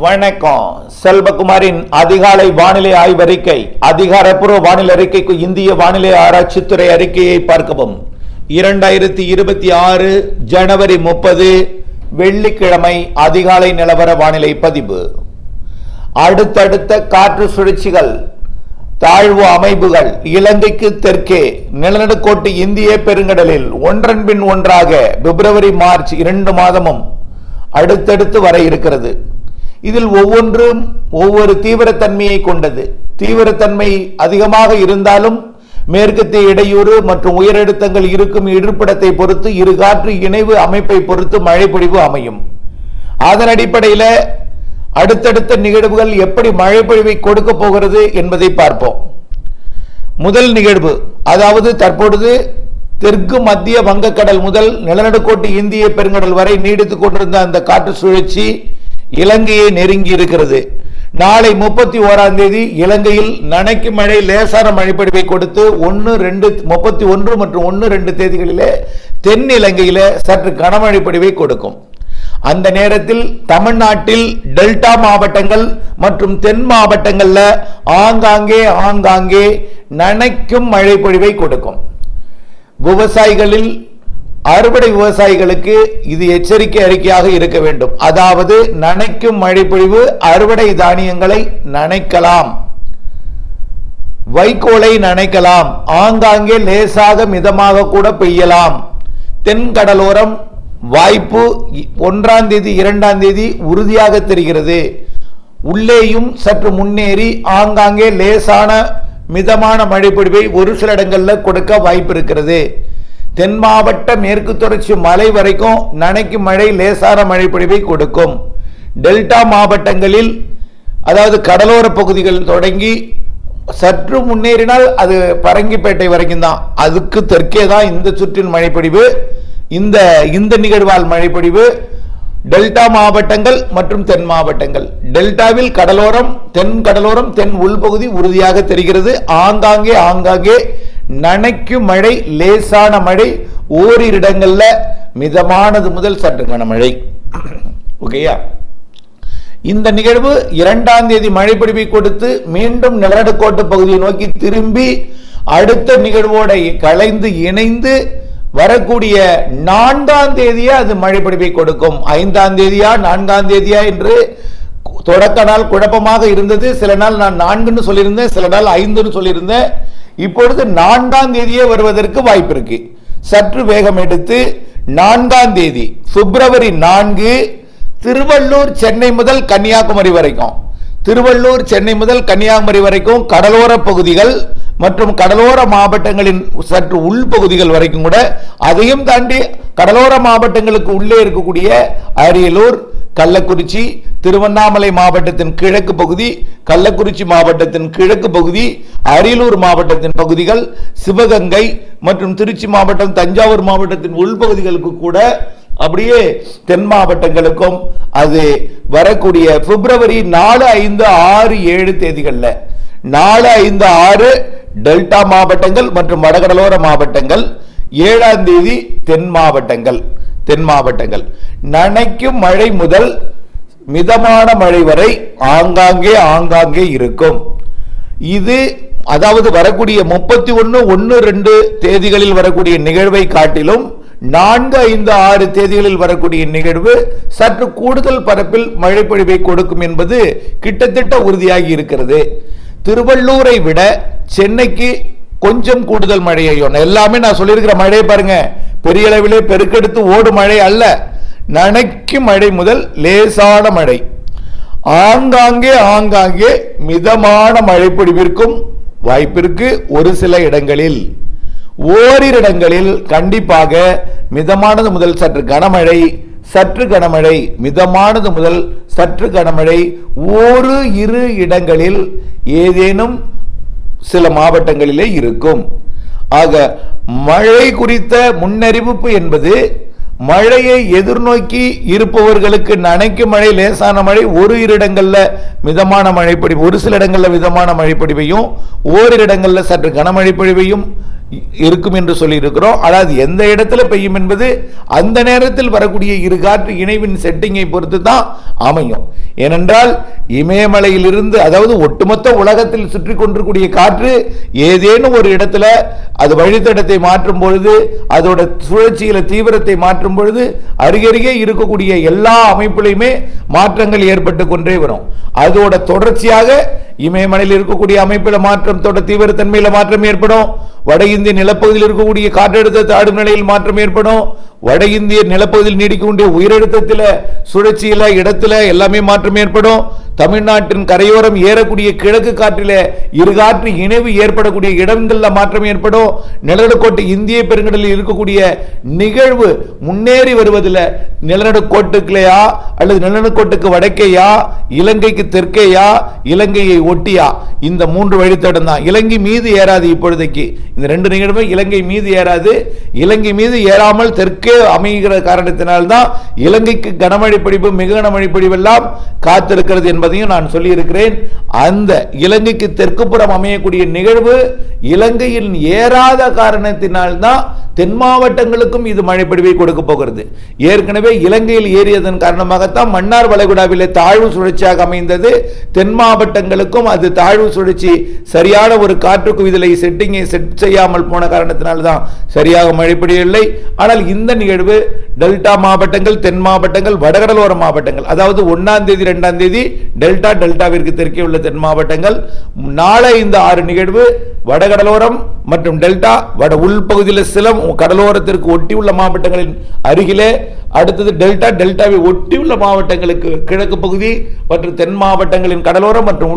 வணக்கம். செல்வகுமாரின் அதிகாலை வானிலை ஆய்வறிக்கை. அதிகாரப்பூர்வ வானிலை அறிக்கைக்கு இந்திய வானிலை ஆராய்ச்சித்துறை அறிக்கையை பார்க்கவும். 2026 ஜனவரி 30 வெள்ளிக்கிழமை அதிகாலை நிலவர வானிலை பதிவு. அடுத்தடுத்த காற்று சுழற்சிகள், தாழ்வு அமைப்புகள் இலங்கைக்கு தெற்கே நிலநடுக்கோட்டு இந்திய பெருங்கடலில் ஒன்றன் பின் ஒன்றாக பிப்ரவரி மார்ச் 2 மாதமும் அடுத்தடுத்து வர இருக்கிறது. இதில் ஒவ்வொன்றும் ஒவ்வொரு தீவிரத்தன்மையை கொண்டது. தீவிரத்தன்மை அதிகமாக இருந்தாலும் மேற்கத்திய இடையூறு மற்றும் உயரழுத்தங்கள் இருக்கும் இருப்பிடத்தை பொறுத்து இரு காற்று இணைவு அமைப்பை பொறுத்து மழை பொழிவு அமையும். அதன் அடிப்படையில் அடுத்தடுத்த நிகழ்வுகள் எப்படி மழை பொழிவை கொடுக்க போகிறது என்பதை பார்ப்போம். முதல் நிகழ்வு, அதாவது தற்பொழுது தெற்கு மத்திய வங்கக்கடல் முதல் நிலநடுக்கோட்டு இந்திய பெருங்கடல் வரை நீடித்துக் கொண்டிருந்த அந்த காற்று சுழற்சி இலங்கையை நெருங்கி இருக்கிறது. நாளை 31ஆம் தேதி இலங்கையில் நனைக்கு மழை லேசான மழைப்பொழிவை கொடுத்து 31 மற்றும் 1-2 தேதிகளிலே தென் இலங்கையில சற்று கனமழை பொழிவை கொடுக்கும். அந்த நேரத்தில் தமிழ்நாட்டில் டெல்டா மாவட்டங்கள் மற்றும் தென் மாவட்டங்கள்ல ஆங்காங்கே நனைக்கும் மழை பொழிவை கொடுக்கும். விவசாயிகளில் அறுவடை விவசாயிகளுக்கு இது எச்சரிக்கை அறிக்கையாக இருக்க வேண்டும். அதாவது நனைக்கும் மழை பொழிவு அறுவடை தானியங்களை நனைக்கலாம், வைக்கோலை நனைக்கலாம், ஆங்காங்கே லேசாக மிதமாக கூட பெய்யலாம். தென் கடலோரம் வாய்ப்பு 1ஆம் தேதி 2ஆம் தேதி உறுதியாக தெரிகிறது. உள்ளேயும் சற்று முன்னேறி ஆங்காங்கே லேசான மிதமான மழை பொழிவை ஒரு சில இடங்களில் கொடுக்க வாய்ப்பு இருக்கிறது. தென் மாவட்ட மேற்கு தொடர்ச்சி மலை வரைக்கும் நனைக்கும் மழை லேசான மழை பொழிவை கொடுக்கும். டெல்டா மாவட்டங்களில், அதாவது கடலோர பகுதிகள் தொடங்கி சற்று முன்னேறினால் அது பரங்கிப்பேட்டை வரைக்கும் தான், அதுக்கு தெற்கே தான் இந்த சுற்றின் மழைப்பொழிவு. இந்த நிகழ்வால் மழைப்பொழிவு டெல்டா மாவட்டங்கள் மற்றும் தென் மாவட்டங்கள். டெல்டாவில் கடலோரம், தென் உள்பகுதி உறுதியாக தெரிகிறது. ஆங்காங்கே நனைக்கும் மழை, லேசான மழை, ஓரிரு இடங்கள்ல மிதமானது முதல் சற்று கனமழை. ஓகேயா? இந்த நிகழ்வு 2ஆம் தேதி மழைப்பொழிவை கொடுத்து மீண்டும் நிலநடுக்கோட்டு பகுதியை நோக்கி திரும்பி அடுத்த நிகழ்வோட கலைந்து இணைந்து வரக்கூடிய 4ஆம் தேதியா அது மழைப்பொழிவை கொடுக்கும். 5ஆம் தேதியா 4ஆம் தேதியா என்று தொடக்க நாள் குழப்பமாக இருந்தது. சில நாள் நான் 4ன்னு சொல்லியிருந்தேன், சில நாள் 5ன்னு சொல்லியிருந்தேன். இப்பொழுது 4ஆம் தேதியே வருவதற்கு வாய்ப்பு இருக்கு. சற்று வேகம் எடுத்து 4ஆம் தேதி பிப்ரவரி 4 திருவள்ளூர் சென்னை முதல் கன்னியாகுமரி வரைக்கும் கடலோர பகுதிகள் மற்றும் கடலோர மாவட்டங்களின் சற்று உள்பகுதிகள் வரைக்கும் கூட, அதையும் தாண்டி கடலோர மாவட்டங்களுக்கு உள்ளே இருக்கக்கூடிய அரியலூர், கள்ளக்குறிச்சி, திருவண்ணாமலை மாவட்டத்தின் கிழக்கு பகுதி, கள்ளக்குறிச்சி மாவட்டத்தின் கிழக்கு பகுதி, அரியலூர் மாவட்டத்தின் பகுதிகள், சிவகங்கை மற்றும் திருச்சி மாவட்டம், தஞ்சாவூர் மாவட்டத்தின் உள்பகுதிகளுக்கு கூட, அப்படியே தென் மாவட்டங்களுக்கும் அது வரக்கூடிய பிப்ரவரி 4, 5, 6, 7 தேதிகள்ல 4, 5, 6 டெல்டா மாவட்டங்கள் மற்றும் வடகடலோர மாவட்டங்கள், 7ஆம் தேதி தென் மாவட்டங்கள் நனைக்கும் மழை முதல் மிதமான மழை வரை ஆங்காங்கே இருக்கும். இது அதாவது வரக்கூடிய 31, 1, 2 தேதிகளில் வரக்கூடிய நிகழ்வை காட்டிலும் 4, 5, 6 தேதிகளில் வரக்கூடிய நிகழ்வு சற்று கூடுதல் பரப்பில் மழை பொழிவை கொடுக்கும் என்பது கிட்டத்தட்ட உறுதியாகி இருக்கிறது. திருவள்ளூரை விட சென்னைக்கு கொஞ்சம் கூடுதல் மழையையும், எல்லாமே நான் சொல்லியிருக்கிற மழையை பாருங்க, பெரிய அளவிலே பெருக்கெடுத்து ஓடும் மழை அல்ல, நனைக்கும் மழை முதல் லேசான மழை, ஆங்காங்கே மிதமான மழை பொழிவிற்கும் வாய்ப்பிற்கு. ஒரு சில இடங்களில், ஓரிரு இடங்களில் கண்டிப்பாக மிதமானது முதல் சற்று கனமழை, மிதமானது முதல் சற்று கனமழை, இரு இடங்களில் ஏதேனும் சில மாவட்டங்களிலே இருக்கும். ஆக மழை குறித்த முன்னறிவிப்பு என்பது மழையை எதிர்நோக்கி இருப்பவர்களுக்கு நனைக்கும் மழை, லேசான மழை, ஓரிரு இடங்கள்ல மிதமான மழைப்பொழிவு, ஒரு சில இடங்கள்ல மிதமான மழைப்பொழிவையும் ஓரிரு இடங்கள்ல சற்று கனமழை பொழிவையும் இருக்கும் என்று சொல்லி இருக்கிறோம். அதாவது எந்த இடத்துல பெய்யும் என்பது அந்த நேரத்தில் வரக்கூடிய இரு காற்று இணைவின் செட்டிங்கை பொறுத்து தான் அமையும். ஏனென்றால் இமயமலையிலிருந்து, அதாவது ஒட்டுமொத்த உலகத்தில் சுற்றி கொண்டிருக்கூடிய காற்று ஏதேனும் ஒரு இடத்துல அது வழித்தடத்தை மாற்றும் பொழுது, அதோட சுழற்சியில தீவிரத்தை மாற்றும் பொழுது அருகருகே இருக்கக்கூடிய எல்லா அமைப்புலையுமே மாற்றங்கள் ஏற்பட்டு கொண்டே வரும். அதோட தொடர்ச்சியாக இமயமலையில் இருக்கக்கூடிய அமைப்பில் மாற்றம், தீவிரத்தன்மையில் மாற்றம் ஏற்படும். வட இந்திய நிலப்பகுதியில் இருக்கக்கூடிய காற்றழுத்த தாழ்வு நிலையில் மாற்றம் ஏற்படும். வட இந்திய நிலப்பகுதியில் நீடிக்கக்கூடிய உயரழுத்தத்தில், சுழற்சியில, இடத்துல எல்லாமே மாற்றம் ஏற்படும். தமிழ்நாட்டின் கரையோரம் ஏறக்கூடிய கிழக்கு காற்றில இரு காற்று இணைவு ஏற்படக்கூடிய இடங்கள்ல மாற்றம் ஏற்படும். நிலநடுக்கோட்டு இந்திய பெருங்கடலில் இருக்கக்கூடிய நிகழ்வு முன்னேறி வருவதில் நிலநடுக்கோட்டுக்குலையா அல்லது நிலநடுக்கோட்டுக்கு வடக்கேயா, இலங்கைக்கு தெற்கேயா, இலங்கையை ஒட்டியா, இந்த மூன்று வழித்தடம் தான். இலங்கை மீது ஏறாது இப்பொழுதைக்கு. இந்த ரெண்டு நிகழ்வு இலங்கை மீது ஏறாது. இலங்கை மீது ஏறாமல் தெற்கே அமைகிற காரணத்தினால்தான் இலங்கைக்கு கனமழை பொழிவு, மிக கனமழை பொழிவெல்லாம் காத்திருக்கிறது என்பதையும் நான் சொல்லி இருக்கிறேன். அந்த இலங்கைக்கு தெற்கு புறம் அமையக்கூடிய நிகழ்வு இலங்கையில் ஏறாத காரணத்தினால்தான் தென் மாவட்டங்களுக்கும் இது மழைப்பொழிவை கொடுக்க போகிறது. ஏற்கனவே இலங்கையில் ஏறியதன் காரணமாகத்தான் மன்னார் வளைகுடாவிலே தாழ்வு சுழற்சியாக அமைந்தது. தென் மாவட்டங்களுக்கும் அது தாழ்வு சுழற்சி சரியான ஒரு காற்று குவிதலை செட்டிங்கை செட் செய்யாமல் போன காரணத்தினால்தான் சரியாக மழை பொழியவில்லை. ஆனால் இந்த நிகழ்வு டெல்டா மாவட்டங்கள், தென் மாவட்டங்கள், வடகடலோர மாவட்டங்கள், அதாவது 1ஆம் தேதி 2ஆம் தேதி டெல்டாவிற்கு தெற்கே உள்ள தென் மாவட்டங்கள், நாளை இந்த 6 நிகழ்வு வடகடலோரம் மற்றும் டெல்டா, வட உள்பகுதியில் சிலம் கடலோரத்திற்கு ஒட்டியுள்ள மாவட்டங்களின் அருகிலே, அடுத்தது டெல்டாவை ஒட்டியுள்ள மாவட்டங்களுக்கு கிழக்கு பகுதி மற்றும் தென் மாவட்டங்களின் கடலோரம் மற்றும்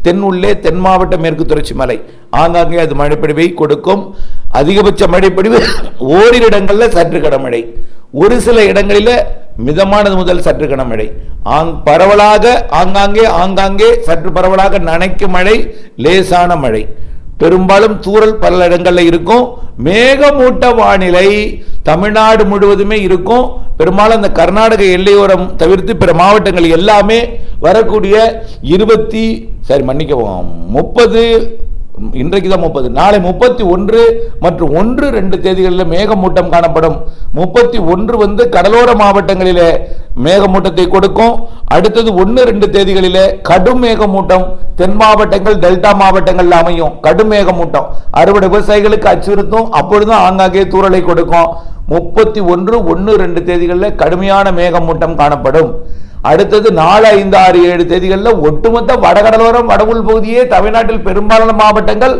தென் மாவட்ட மேற்கு தொடர்ச்சி மலை ஆங்காங்கே அது மழைப்பொழிவை கொடுக்கும். அதிகபட்ச மழைப்பொழிவு ஓரிரு இடங்களில் சற்று கனமழை, ஒரு சில இடங்களில் மிதமானது முதல் சற்று கனமழை, பரவலாக ஆங்காங்கே சற்று பரவலாக நனைக்கும் மழை, லேசான மழை, பெரும்பாலும் தூறல் பல இடங்களில் இருக்கும். மேகமூட்ட வானிலை தமிழ்நாடு முழுவதுமே இருக்கும். பெரும்பாலும் அந்த கர்நாடக எல்லையோரம் தவிர்த்து பிற மாவட்டங்கள் எல்லாமே வரக்கூடிய 30, இன்றைக்கு தான் 30, நாளை 31 மற்றும் 1-2 தேதிகளில் மேகமூட்டம் காணப்படும். 31 கடலோர மாவட்டங்களிலே மேகமூட்டத்தை கொடுக்கும். அடுத்தது 1-2 தேதிகளிலே கடும் மேகமூட்டம் தென் மாவட்டங்கள், டெல்டா மாவட்டங்கள் அமையும். கடும் மேகமூட்டம் அறுவடை விவசாயிகளுக்கு அச்சுறுத்தும். அப்பொழுதும் ஆங்காங்கே தூறலை கொடுக்கும். 31, 1-2 தேதிகளில் கடுமையான மேகமூட்டம் காணப்படும். அடுத்தது 4, 5, 6, 7 தேதிகளில் ஒட்டுமொத்த வடகடலோரம், வடவுள் பகுதியே தமிழ்நாட்டில் பெரும்பாலான மாவட்டங்கள்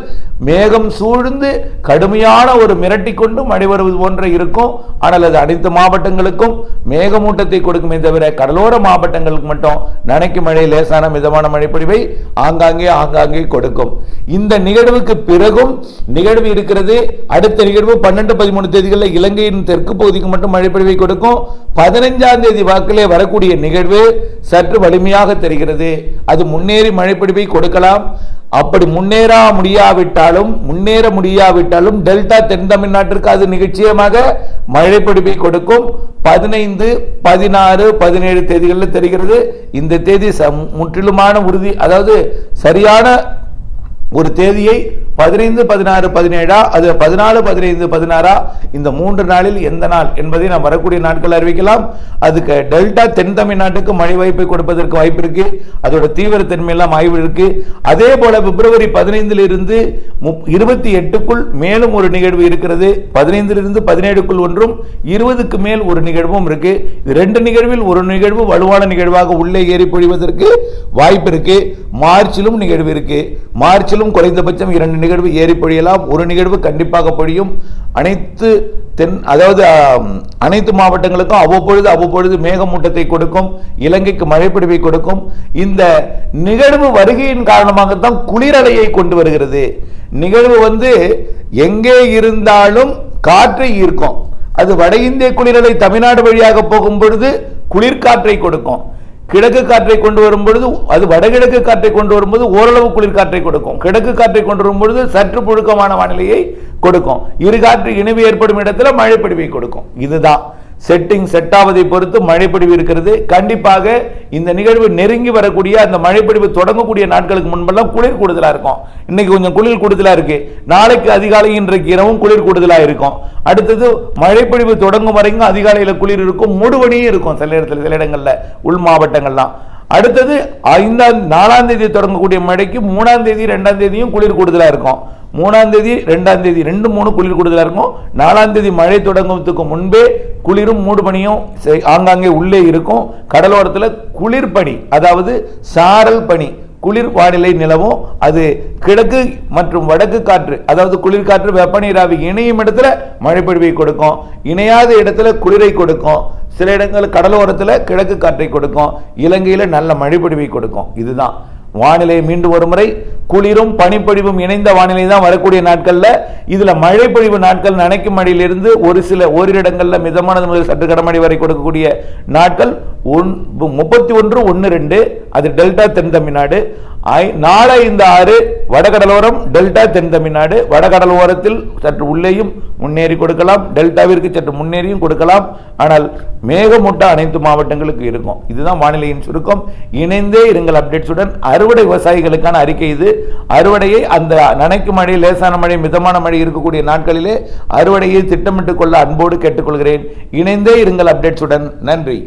மேகம் சூழ்ந்து கடுமையான ஒரு மிரட்டி கொண்டு மழை வருவது போன்ற இருக்கும். ஆனால் அது அனைத்து மாவட்டங்களுக்கும் மேகமூட்டத்தை கொடுக்குமே தவிர கடலோர மாவட்டங்களுக்கு மட்டும் நனைக்கும் மழை, லேசான மிதமான மழைப்பொழிவை ஆங்காங்கே கொடுக்கும். இந்த நிகழ்வுக்கு பிறகும் நிகழ்வு இருக்கிறது. அடுத்த நிகழ்வு 12, 13 தேதிகளில் இலங்கையின் தெற்கு பகுதிக்கு மட்டும் மழைப்பொழிவை கொடுக்கும். 15ஆம் தேதி வாக்கிலே வரக்கூடிய நிகழ்வு சற்று வலிமையாக தெரிகிறது. அது முன்னேறி மழைப்பொழிவை கொடுக்கலாம். அப்படி முன்னேற முடியாவிட்டாலும் டெல்டா தென் தமிழ்நாட்டிற்கு அது நிச்சயமாக மழைப்பொழிவை கொடுக்கும். 15, 16, 17 தேதிகளில் தெரிகிறது. இந்த தேதி முற்றிலுமான உறுதி, அதாவது சரியான ஒரு தேதியை 15, 16, 17 அது 14, 15, 16 இந்த 3 நாளில் எந்த நாள் என்பதை நாம் வரக்கூடிய நாட்கள் அறிவிக்கலாம். அதுக்கு டெல்டா தென் தமிழ்நாட்டுக்கு மழை வாய்ப்பை கொடுப்பதற்கு வாய்ப்பு இருக்கு. அதோட தீவிரத்தன்மையெல்லாம் ஆய்வு இருக்கு. அதே போல பிப்ரவரி 15 28க்குள் மேலும் ஒரு நிகழ்வு இருக்கிறது. 15 17க்குள் ஒன்றும், 20க்கு மேல் ஒரு நிகழ்வும் இருக்கு. 2 நிகழ்வில் ஒரு நிகழ்வு வலுவான நிகழ்வாக உள்ளே ஏறி பொழிவதற்கு வாய்ப்பு இருக்கு. மார்ச்சிலும் நிகழ்வு இருக்கு. மார்ச்சிலும் குறைந்தபட்சம் 2 நிகழ்வு ஏறி பொழியலாம். ஒரு நிகழ்வு கண்டிப்பாக பொழியும். அனைத்து மாவட்டங்களுக்கும் அவ்வப்பொழுது மேகமூட்டத்தை கொடுக்கும். இலங்கைக்கு மழைப்பொழிவை கொடுக்கும். இந்த நிகழ்வு வருகையின் காரணமாகத்தான் குளிரலையை கொண்டு வருகிறது. நிகழ்வு எங்கே இருந்தாலும் காற்றை ஈர்க்கும். அது வட இந்திய குளிரலை தமிழ்நாடு வழியாக போகும் பொழுது குளிர்காற்றை கொடுக்கும். கிழக்கு காற்றை கொண்டு வரும்பொழுது, அது வடகிழக்கு காற்றை கொண்டு வரும்போது ஓரளவு குளிர் காற்றை கொடுக்கும். கிழக்கு காற்றை கொண்டு வரும்பொழுது சற்று புழுக்கமான வானிலையை கொடுக்கும். இரு காற்று இணைவு ஏற்படும் இடத்துல மழைப்பொழிவை கொடுக்கும். இதுதான் செட் ஆவதை பொறுத்து மழைப்பொழிவு இருக்கிறது. கண்டிப்பாக இந்த நிகழ்வு நெருங்கி வரக்கூடிய அந்த மழைப்பொழிவு தொடங்கக்கூடிய நாட்களுக்கு முன்பெல்லாம் குளிர் கூடுதலா இருக்கும். இன்னைக்கு கொஞ்சம் குளிர் கூடுதலா இருக்கு, நாளைக்கு அதிகாலை இன்றைக்கு இரவும் குளிர் கூடுதலா இருக்கும். அடுத்தது மழைப்பொழிவு தொடங்கும் வரைக்கும் அதிகாலையில் குளிர் இருக்கும், மூடுபனியும் இருக்கும் சில இடத்துல, சில இடங்கள்ல உள் மாவட்டங்கள்லாம். அடுத்தது 4ஆம் தேதி தொடங்கக்கூடிய மழைக்கு 3ஆம் தேதி 2ஆம் தேதியும் குளிர் கூடுதலா இருக்கும். 3ஆம் தேதி 2ஆம் தேதி 2, 3 குளிர் கூடுதலா இருக்கும். 4ஆம் தேதி மழை தொடங்குவதற்கு முன்பே குளிரும் மூடுபனியும் ஆங்காங்கே உள்ளே இருக்கும். கடலோரத்தில் குளிர் பனி, அதாவது சாரல் பனி, குளிர் வானிலை நிலவும். அது கிழக்கு மற்றும் வடக்கு காற்று, அதாவது குளிர் காற்று வெப்பநீராவி இணையும் இடத்துல மழைப்பொழிவை கொடுக்கும், இணையாத இடத்துல குளிரை கொடுக்கும். சில இடங்கள் கடலோரத்தில் கிழக்கு காற்றை கொடுக்கும், இலங்கையில் நல்ல மழைப்பொழிவை கொடுக்கும். இதுதான் வானிலை. மீண்டும் ஒரு முறை, குளிரும் பனிப்பொழிவும் இணைந்த வானிலை தான் வரக்கூடிய நாட்கள்ல. இதுல மழைப்பொழிவு நாட்கள் நனைக்கும் மழையிலிருந்து ஓரிரு இடங்கள்ல மிதமானது முதல் சற்று கனமழை வரை கொடுக்கக்கூடிய நாட்கள் 31-1-2 அது டெல்டா தென் தமிழ்நாடு. 4-5-6 வடகடலோரம் டெல்டா தென் தமிழ்நாடு. வடகடலோரத்தில் சற்று உள்ளேயும் முன்னேறி கொடுக்கலாம், டெல்டாவிற்கு சற்று முன்னேறியும் கொடுக்கலாம். ஆனால் மேகமூட்ட அனைத்து மாவட்டங்களுக்கு இருக்கும். இதுதான் வானிலையின் சுருக்கம். இணைந்தே இருங்கள் அப்டேட்ஸுடன். அறுவடை விவசாயிகளுக்கான அறிக்கை இது. அறுவடையை அந்த நனைக்கும் மழை, லேசான மழை, மிதமான மழை இருக்கக்கூடிய நாட்களிலே அறுவடையை திட்டமிட்டுக் கொள்ள அன்போடு கேட்டுக்கொள்கிறேன். இணைந்தே இருங்கள் அப்டேட்ஸுடன். நன்றி.